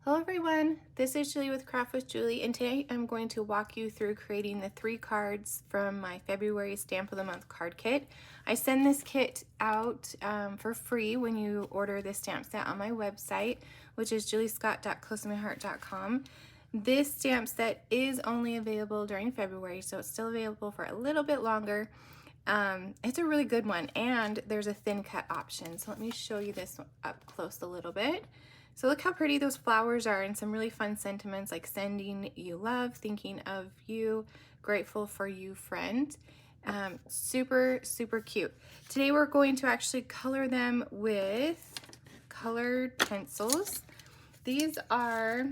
Hello everyone, this is Julie with Craft with Julie, and today I'm going to walk you through creating the 3 cards from my February Stamp of the Month card kit. I send this kit out for free when you order the stamp set on my website, which is juliescott.closetomyheart.com. This stamp set is only available during February, so it's still available for a little bit longer. It's a really good one, and there's a thin cut option. So let me show you this up close a little bit. So look how pretty those flowers are, and some really fun sentiments like sending you love, thinking of you, grateful for you, friend. Super, super cute. Today we're going to actually color them with colored pencils. These are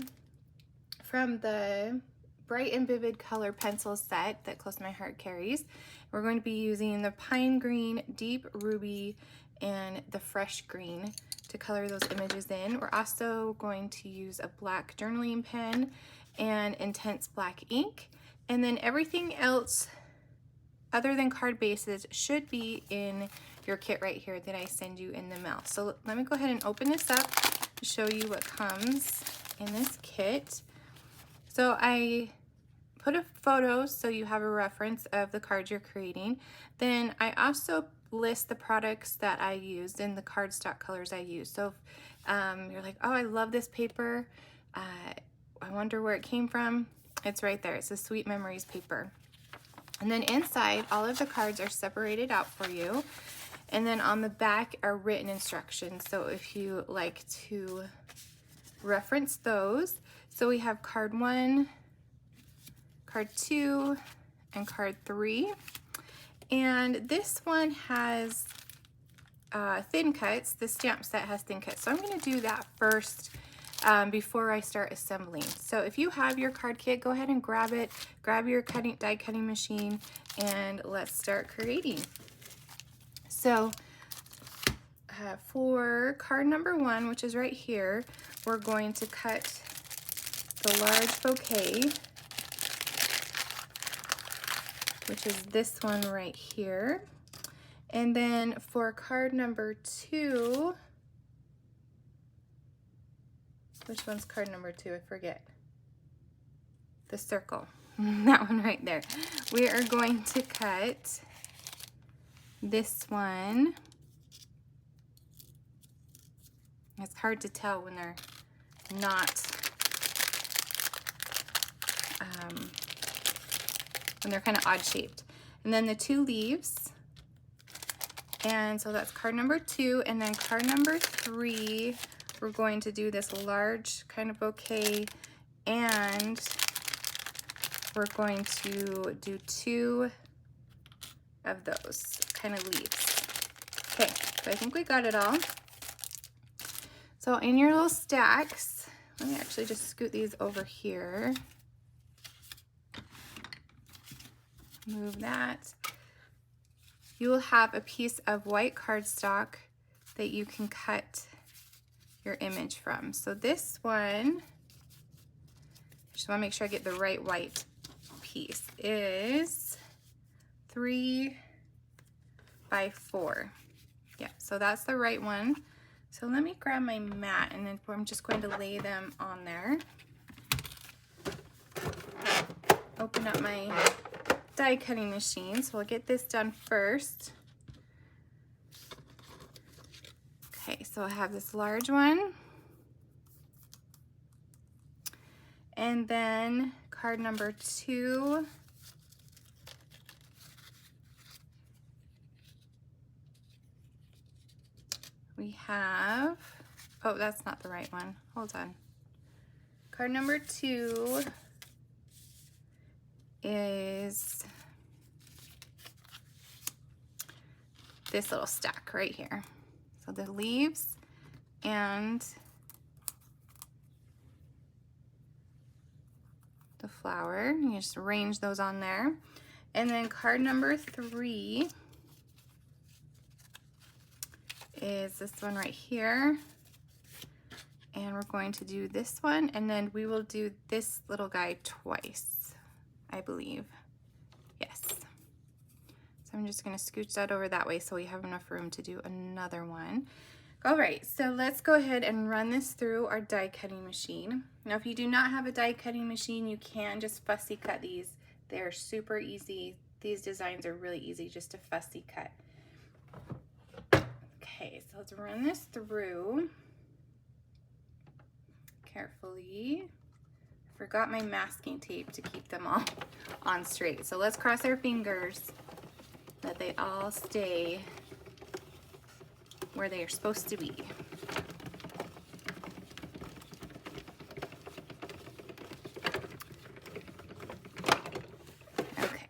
from the Bright and Vivid Color Pencil set that Close to My Heart carries. We're going to be using the Pine Green, Deep Ruby, and the Fresh Green to color those images in. We're also going to use a black journaling pen and intense black ink. And then everything else other than card bases should be in your kit right here that I send you in the mail. So let me go ahead and open this up to show you what comes in this kit. So I put a photo so you have a reference of the cards you're creating. Then I also list the products that I used and the cardstock colors I used. So if you're like, oh, I love this paper, I wonder where it came from, it's right there. It's a Sweet Memories paper. And then inside, all of the cards are separated out for you. And then on the back are written instructions. So if you like to reference those. So we have card 1, card 2, and card 3. And this one has thin cuts. The stamp set has thin cuts. So I'm going to do that first before I start assembling. So if you have your card kit, go ahead and grab it. Grab your die cutting machine, and let's start creating. So for card number 1, which is right here, we're going to cut the large bouquet, which is this one right here. And then for card number 2, which one's card number 2? I forget. The circle. That one right there. We are going to cut this one. It's hard to tell when they're not when they're kind of odd shaped. And then the 2 leaves. And so that's card number 2. And then card number 3, we're going to do this large kind of bouquet, and we're going to do 2 of those kind of leaves. Okay, so I think we got it all. So in your little stacks, let me actually just scoot these over here. Move that. You will have a piece of white cardstock that you can cut your image from. So this one, I just want to make sure I get the right white piece, is 3 by 4. Yeah, so that's the right one. So let me grab my mat, and then I'm just going to lay them on there. Open up my die cutting machine, so we'll get this done first. Okay, so I have this large one, and then card number 2, we have, oh, that's not the right one, hold on. Card number 2 is this little stack right here. So the leaves and the flower, you just arrange those on there. And then card number 3 is this one right here. And we're going to do this one, and then we will do this little guy twice, I believe. Yes. So I'm just going to scooch that over that way so we have enough room to do another one. All right, so let's go ahead and run this through our die cutting machine. Now, if you do not have a die cutting machine, you can just fussy cut these. They're super easy. These designs are really easy just to fussy cut. Okay, so let's run this through carefully. Forgot my masking tape to keep them all on straight. So let's cross our fingers that they all stay where they are supposed to be. Okay.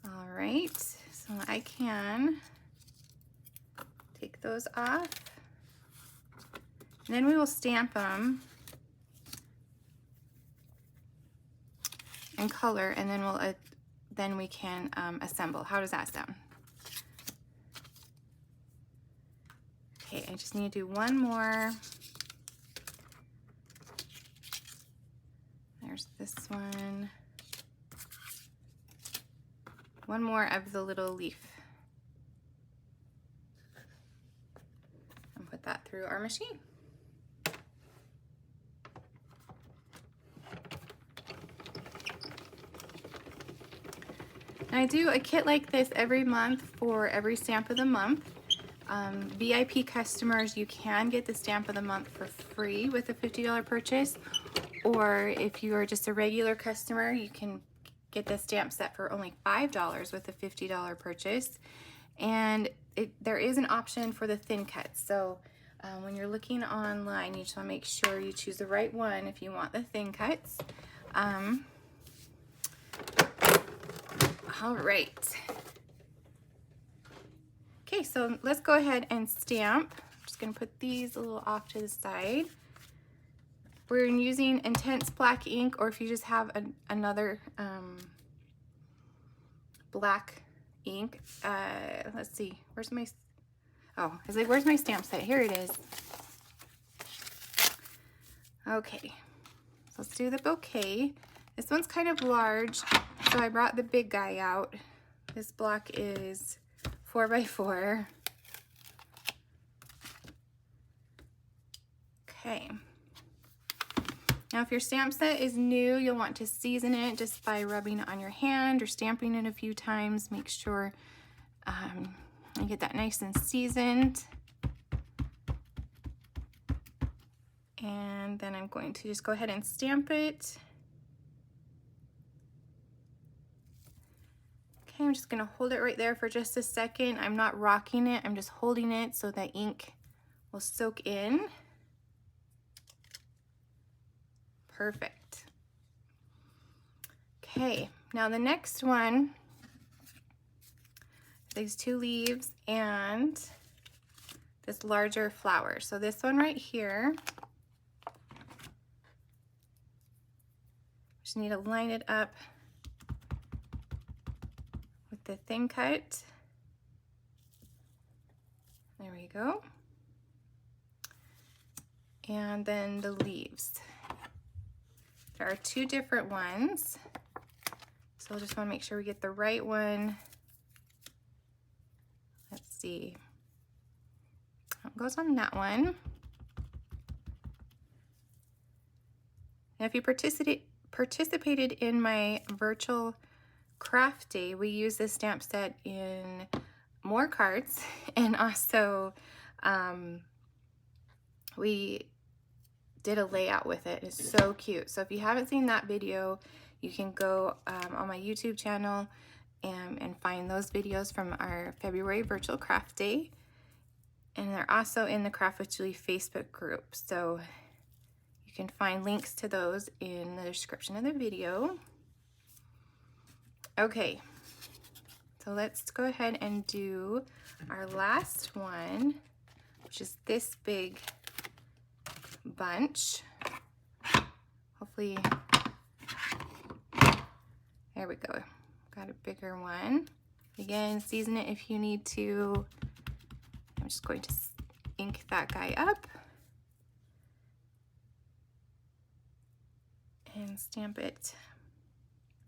All right, so I can take those off. And then we will stamp them in color, and then we can assemble. How does that sound? Okay, I just need to do one more. There's this one. One more of the little leaf. And put that through our machine. And I do a kit like this every month for every stamp of the month. VIP customers, you can get the stamp of the month for free with a $50 purchase, or if you are just a regular customer, you can get the stamp set for only $5 with a $50 purchase. And there is an option for the thin cuts. So when you're looking online, you just want to make sure you choose the right one if you want the thin cuts. All right. Okay, so let's go ahead and stamp. I'm just gonna put these a little off to the side. We're using intense black ink, or if you just have another black ink. Let's see, where's my, oh, I was like, where's my stamp set? Here it is. Okay, so let's do the bouquet. This one's kind of large, so I brought the big guy out. This block is 4x4. Okay. Now, if your stamp set is new, you'll want to season it just by rubbing it on your hand or stamping it a few times. Make sure you get that nice and seasoned. And then I'm going to just go ahead and stamp it. Okay, I'm just gonna hold it right there for just a second. I'm not rocking it, I'm just holding it so that ink will soak in. Perfect. Okay, now the next one, these two leaves and this larger flower. So this one right here, just need to line it up with the thin cut. There we go. And then the leaves. There are two different ones, so I just want to make sure we get the right one. Let's see. It goes on that one. And if you participated in my virtual craft day, we use this stamp set in more cards, and also we did a layout with it. It's so cute. So if you haven't seen that video, you can go on my YouTube channel and find those videos from our February virtual craft day. And they're also in the Craft with Julie Facebook group. So you can find links to those in the description of the video. Okay, so let's go ahead and do our last one, which is this big bunch. Hopefully, there we go. Got a bigger one. Again, season it if you need to. I'm just going to ink that guy up and stamp it.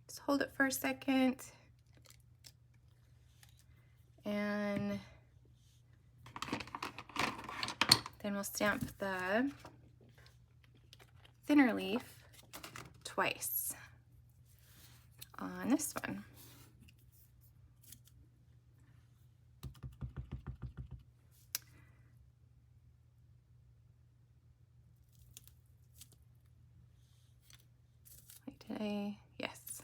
Just hold it for a second and Then we'll stamp the thinner leaf twice on this one. Yes.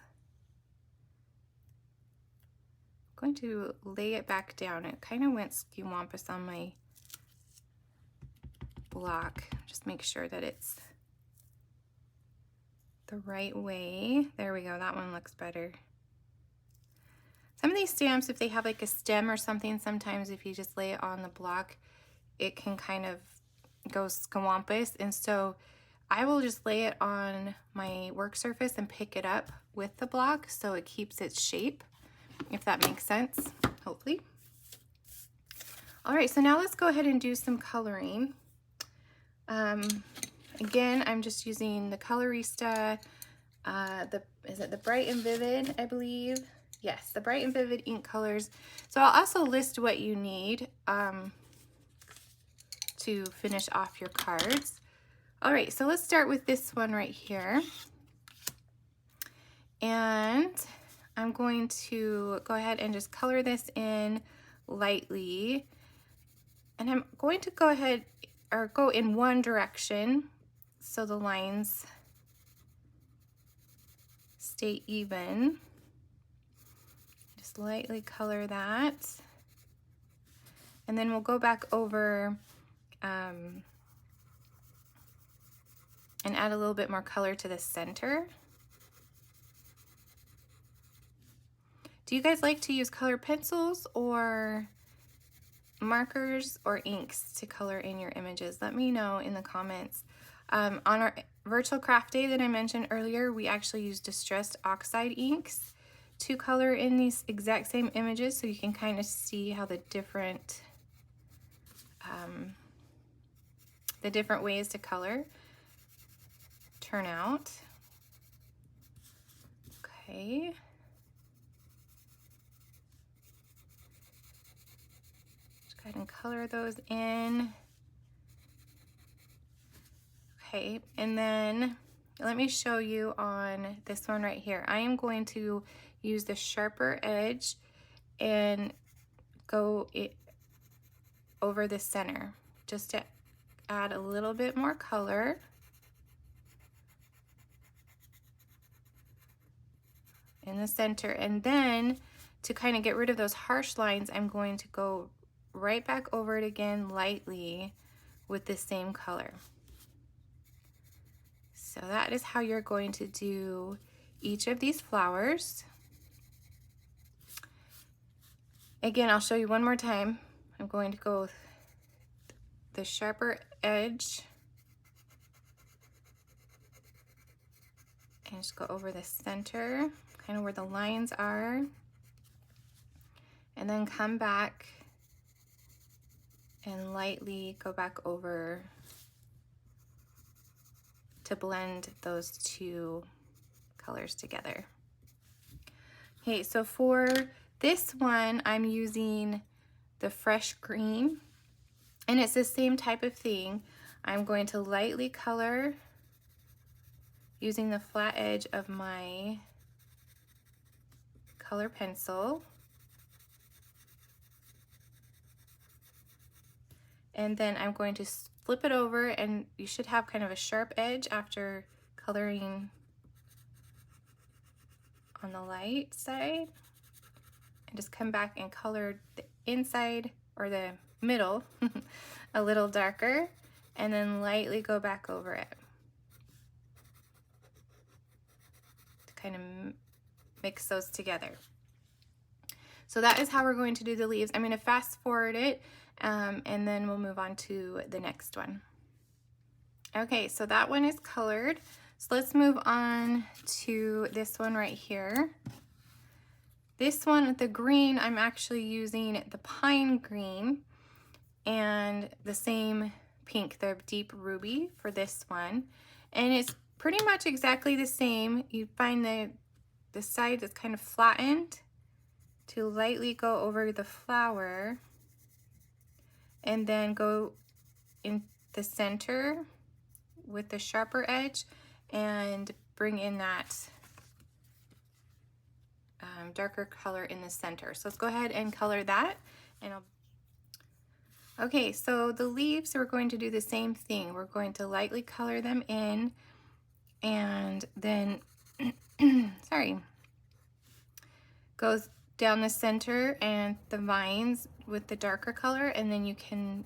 I'm going to lay it back down. It kind of went skew-wampus on my block. Just make sure that it's the right way. There we go. That one looks better. Some of these stamps, if they have like a stem or something, sometimes if you just lay it on the block, it can kind of go skew-wampus. And so I will just lay it on my work surface and pick it up with the block so it keeps its shape, if that makes sense, hopefully. All right, so now let's go ahead and do some coloring. Again, I'm just using the Colorista, is it the Bright and Vivid, I believe? Yes, the Bright and Vivid ink colors. So I'll also list what you need to finish off your cards. All right, so let's start with this one right here. And I'm going to go ahead and just color this in lightly. And I'm going to go ahead or go in one direction so the lines stay even. Just lightly color that. And then we'll go back over and add a little bit more color to the center. Do you guys like to use color pencils or markers or inks to color in your images? Let me know in the comments. On our virtual craft day that I mentioned earlier, we actually used distressed oxide inks to color in these exact same images, so you can kind of see how the different ways to color turn out. Okay. Just go ahead and color those in. Okay, and then let me show you on this one right here. I am going to use the sharper edge and go over the center just to add a little bit more color. In the center, and then to kind of get rid of those harsh lines, I'm going to go right back over it again lightly with the same color. So that is how you're going to do each of these flowers. Again, I'll show you one more time. I'm going to go with the sharper edge and just go over the center, kind of where the lines are, and then come back and lightly go back over to blend those two colors together. Okay, so for this one, I'm using the fresh green, and it's the same type of thing. I'm going to lightly color using the flat edge of my color pencil. And then I'm going to flip it over, and you should have kind of a sharp edge after coloring on the light side. And just come back and color the inside or the middle a little darker, and then lightly go back over it to kind of mix those together. So that is how we're going to do the leaves. I'm going to fast forward it and then we'll move on to the next one. Okay, so that one is colored. So let's move on to this one right here. This one, the green, I'm actually using the pine green and the same pink, the deep ruby for this one. And it's pretty much exactly the same. You find the side that's kind of flattened to lightly go over the flower and then go in the center with the sharper edge and bring in that darker color in the center. So let's go ahead and color that. And okay, so the leaves, we're going to do the same thing. We're going to lightly color them in, and then sorry, goes down the center and the vines with the darker color, and then you can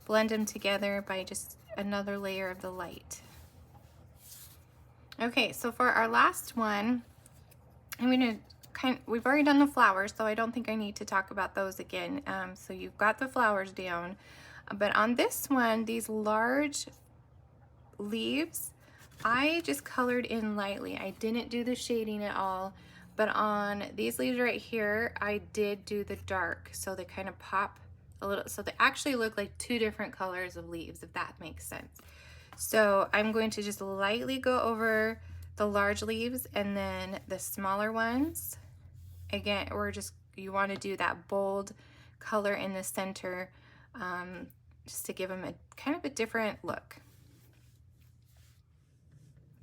blend them together by just another layer of the light. Okay, so for our last one, I'm gonna we've already done the flowers, so I don't think I need to talk about those again. So you've got the flowers down, but on this one, these large leaves, I just colored in lightly. I didn't do the shading at all, but on these leaves right here, I did do the dark, so they kind of pop a little, so they actually look like two different colors of leaves, if that makes sense. So I'm going to just lightly go over the large leaves and then the smaller ones. Again, you want to do that bold color in the center, just to give them a kind of a different look.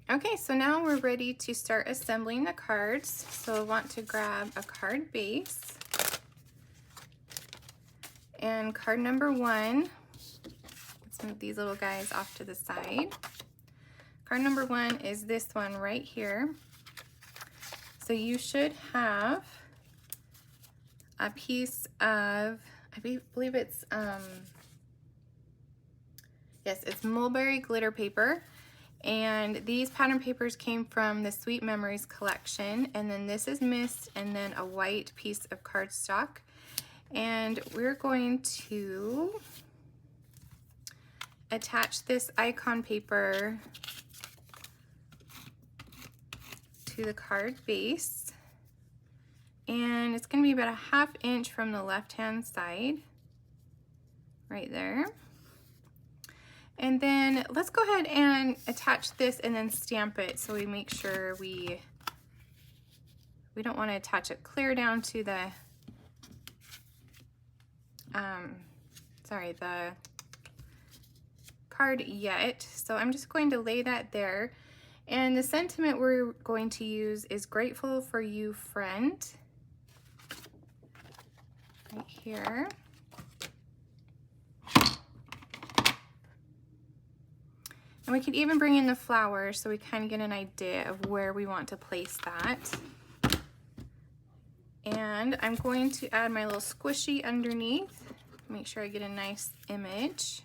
Okay, so now we're ready to start assembling the cards. So I want to grab a card base. And card number 1, let's move these little guys off to the side. Card number 1 is this one right here. So you should have a piece of, I believe it's, yes, it's Mulberry glitter paper. And these pattern papers came from the Sweet Memories collection. And then this is mist, and then a white piece of cardstock. And we're going to attach this icon paper to the card base. And it's going to be about a 1/2 inch from the left-hand side, right there. And then let's go ahead and attach this and then stamp it, so we make sure we don't want to attach it clear down to the the card yet. So I'm just going to lay that there. And the sentiment we're going to use is "Grateful for You, Friend," right here. And we could even bring in the flowers so we kind of get an idea of where we want to place that. And I'm going to add my little squishy underneath. Make sure I get a nice image.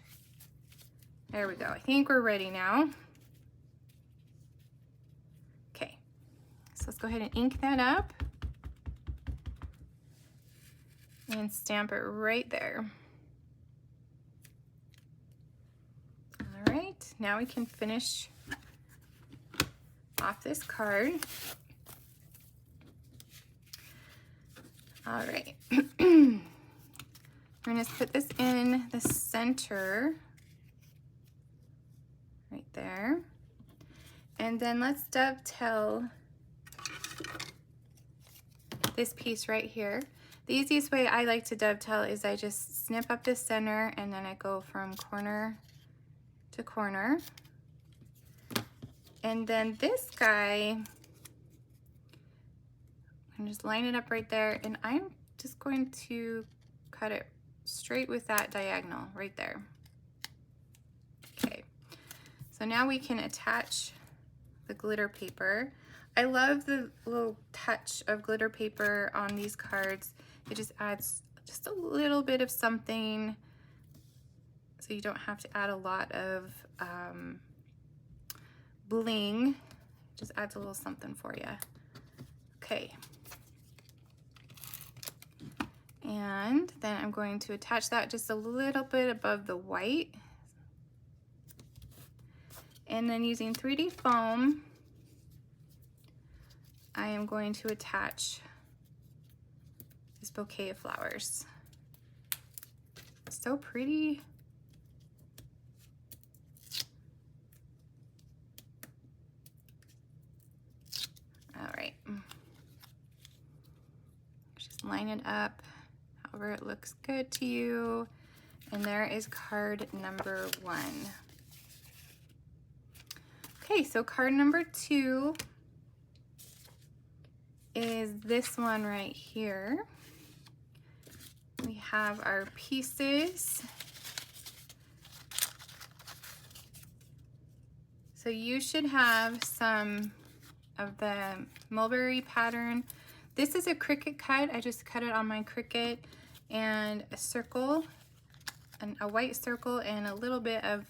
There we go. I think we're ready now. Okay, so let's go ahead and ink that up and stamp it right there. All right, now we can finish off this card. All right. We're going to put this in the center, right there. And then let's dovetail this piece right here. The easiest way I like to dovetail is I just snip up the center and then I go from corner to corner. And then this guy, I'm just line it up right there, and I'm just going to cut it straight with that diagonal right there. Okay, so now we can attach the glitter paper. I love the little touch of glitter paper on these cards. It just adds just a little bit of something, so you don't have to add a lot of bling. It just adds a little something for you. Okay. And then I'm going to attach that just a little bit above the white. And then using 3D foam, I am going to attach this bouquet of flowers. So pretty. All right. Just line it up over it looks good to you. And there is card number 1. Okay, so card number 2 is this one right here. We have our pieces. So you should have some of the Mulberry pattern. This is a Cricut cut. I just cut it on my Cricut, and a circle, and a white circle, and a little bit of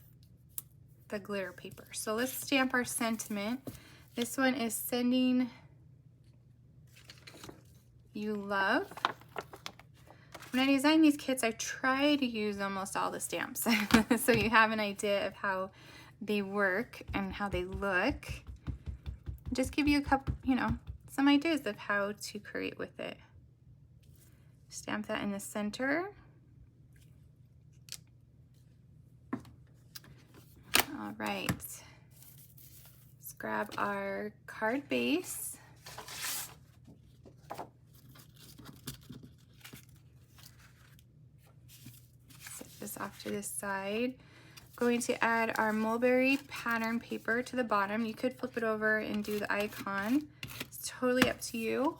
the glitter paper. So let's stamp our sentiment. This one is sending you love. When I design these kits, I try to use almost all the stamps so you have an idea of how they work and how they look. Just give you a couple, some ideas of how to create with it. Stamp that in the center. All right. Let's grab our card base. Set this off to the side. Going to add our Mulberry pattern paper to the bottom. You could flip it over and do the icon. It's totally up to you.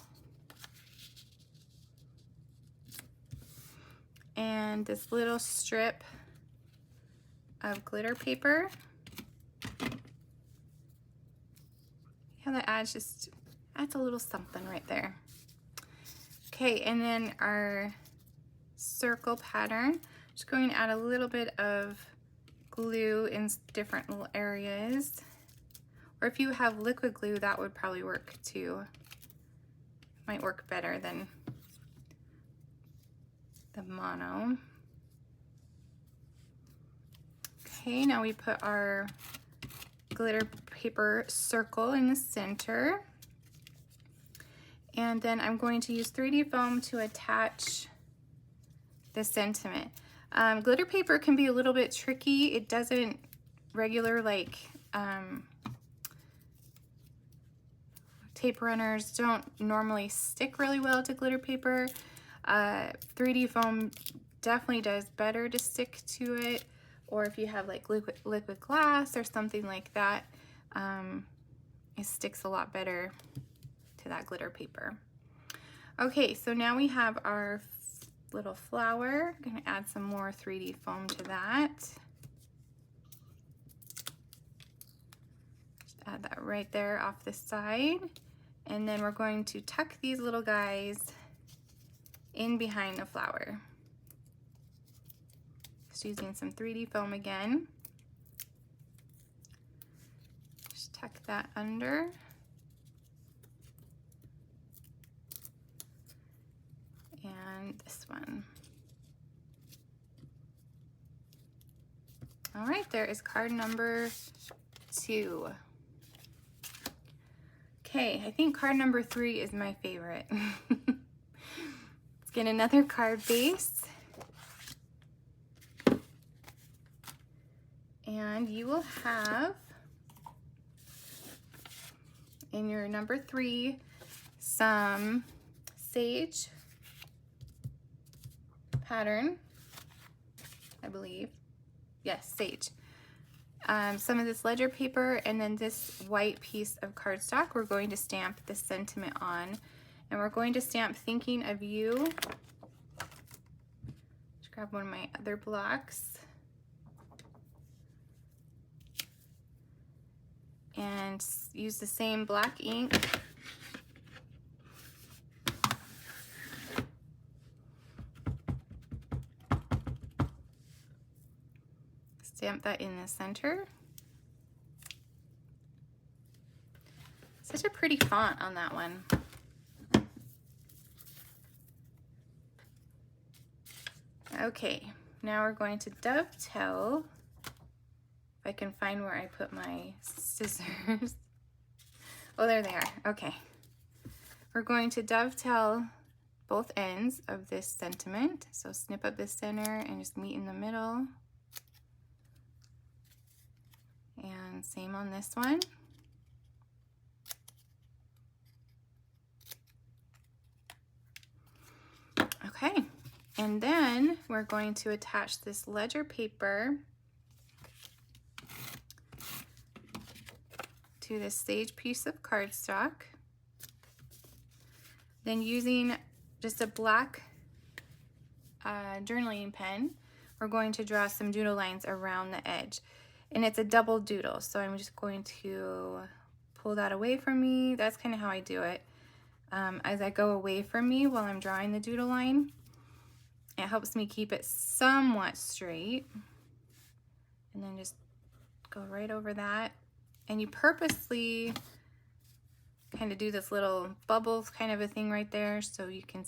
And this little strip of glitter paper. Yeah, that adds a little something right there. Okay, and then our circle pattern. Just going to add a little bit of glue in different little areas. Or if you have liquid glue, that would probably work too. Might work better than the mono. Okay, now we put our glitter paper circle in the center. And then I'm going to use 3D foam to attach the sentiment. Glitter paper can be a little bit tricky. It doesn't regular tape runners don't normally stick really well to glitter paper. 3D foam definitely does better to stick to it, or if you have like liquid glass or something like that, it sticks a lot better to that glitter paper. Okay, so now we have our little flower. I'm going to add some more 3D foam to that. Just add that right there off the side. And then we're going to tuck these little guys in behind the flower. Just using some 3D foam again. Just tuck that under. And this one. All right, there is card number 2. Okay, I think card number 3 is my favorite. Let's get another card base. And you will have in your number 3 some sage pattern, I believe. Yes, sage. Some of this ledger paper, and then this white piece of cardstock we're going to stamp the sentiment on. And we're going to stamp thinking of you. Just grab one of my other blocks. And use the same black ink. Stamp that in the center. Such a pretty font on that one. Okay, now we're going to dovetail. If I can find where I put my scissors. Oh, there they are. Okay. We're going to dovetail both ends of this sentiment. So snip up the center and just meet in the middle. And same on this one. Okay, And then we're going to attach this ledger paper to this stage piece of cardstock. Then using just a black journaling pen, we're going to draw some doodle lines around the edge. And it's a double doodle, so I'm just going to pull that away from me. That's kind of how I do it. As I go away from me while I'm drawing the doodle line, it helps me keep it somewhat straight. And then just go right over that. And you purposely kind of do this little bubbles kind of a thing right there, so you can,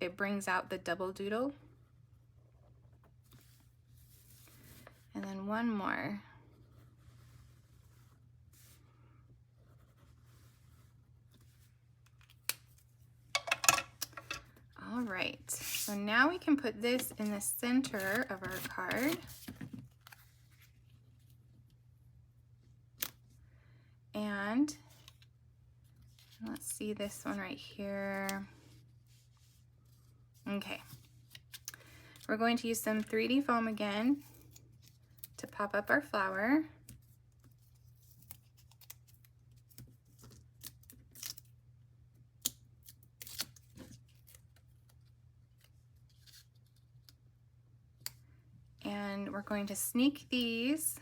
it brings out the double doodle. And then one more. All right, so now we can put this in the center of our card. And let's see this one right here. Okay, we're going to use some 3D foam again to pop up our flower. And we're going to sneak these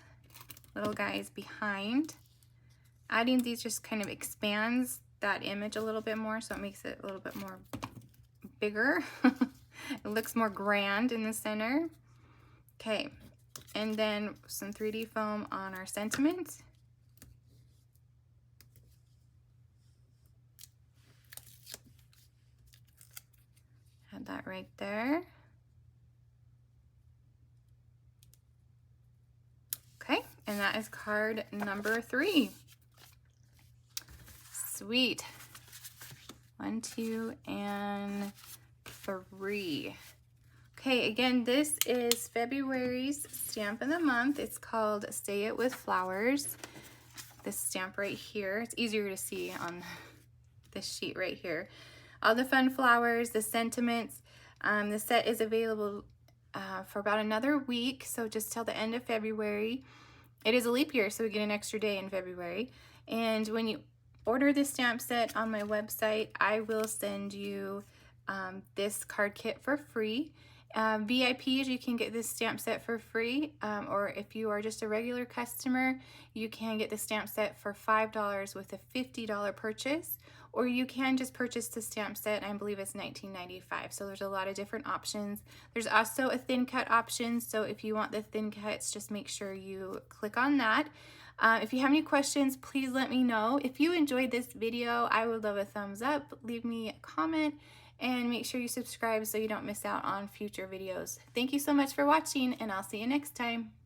little guys behind. Adding these just kind of expands that image a little bit more, so it makes it a little bit more bigger. It looks more grand in the center. Okay, and then some 3D foam on our sentiment. Add that right there. Okay, and that is card number 3. Sweet. 1, 2, and 3. Okay, again, this is February's stamp of the month. It's called Say It With Flowers. This stamp right here. It's easier to see on this sheet right here. All the fun flowers, the sentiments. The set is available for about another week, so just till the end of February. It is a leap year, so we get an extra day in February. And when you order this stamp set on my website, I will send you this card kit for free. VIPs, you can get this stamp set for free, or if you are just a regular customer, you can get the stamp set for $5 with a $50 purchase, or you can just purchase the stamp set. I believe it's $19.95. So there's a lot of different options. There's also a thin cut option, so if you want the thin cuts, just make sure you click on that. If you have any questions, please let me know. If you enjoyed this video, I would love a thumbs up. Leave me a comment and make sure you subscribe so you don't miss out on future videos. Thank you so much for watching, and I'll see you next time.